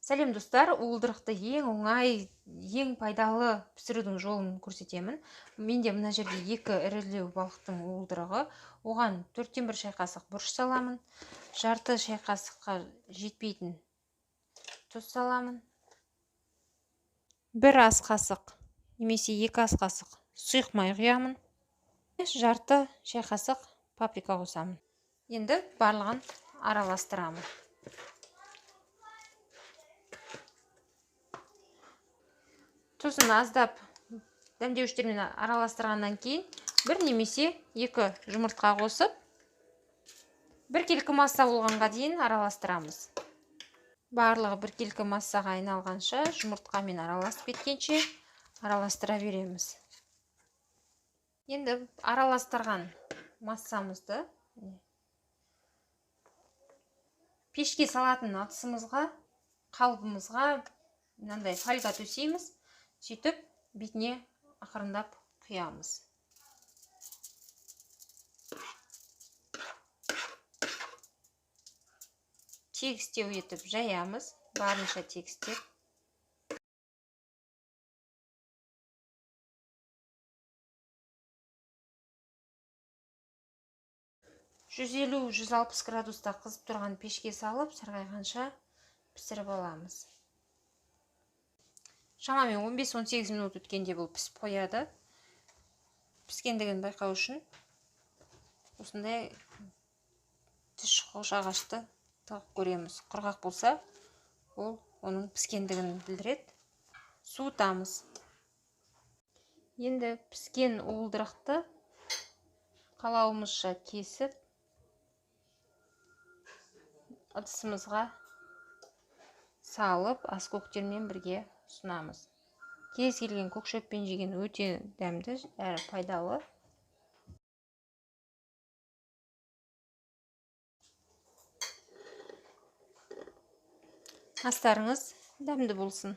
Сәлем достар, уылдырықты ең оңай, ең пайдалы пісірудің жолын көрсетемін. Менде мына жерде 2 ірілеу балықтың уылдырығы. Оған 4-тен 1 шай қасық бұрыш саламын. Жарты шай қасыққа жетпейтін тұз саламын. 1 ас қасық немесе 2 ас қасық сұйық май құямын. Жарты шай қасық паприка қосамын. Енді барлығын араластырамын. Тұзын аздап дәмдеуіштермен араластырғаннан кейін 1 немесе 2 жұмыртқа қосып, 1 келкі масса болғанға дейін араластырамыз. Барлығы 1 келкі массаға айналғанша, жұмыртқамен араласып кеткенше араластыра береміз. Енді араластырған массамызды пешке салатын ыдысымызға, қалыбымызға мынандай фольга төсейміз. Сөйтіп, бетіне ақырындап құямыз. Тегістеу етіп жаямыз, барынша тегістеп. «150 160 градуста қызып тұрған пешке салып, сарғайғанша пісіріп аламыз. Шамамен 15-18 минут өткенде бұл пісіп қояды. Піскендігін байқау үшін осындай тіс қошағашты тағып көреміз. Құрғақ болса, ол оның піскендігін білдіреді. Суытамыз. Енді піскен уылдырықты қалауымызша кесіп, ыдысымызға салып, аскөктермен бірге ұсынамыз. Кез келген көкшөппен жеген өте дәмді әрі пайдалы. Астарыңыз дәмді болсын.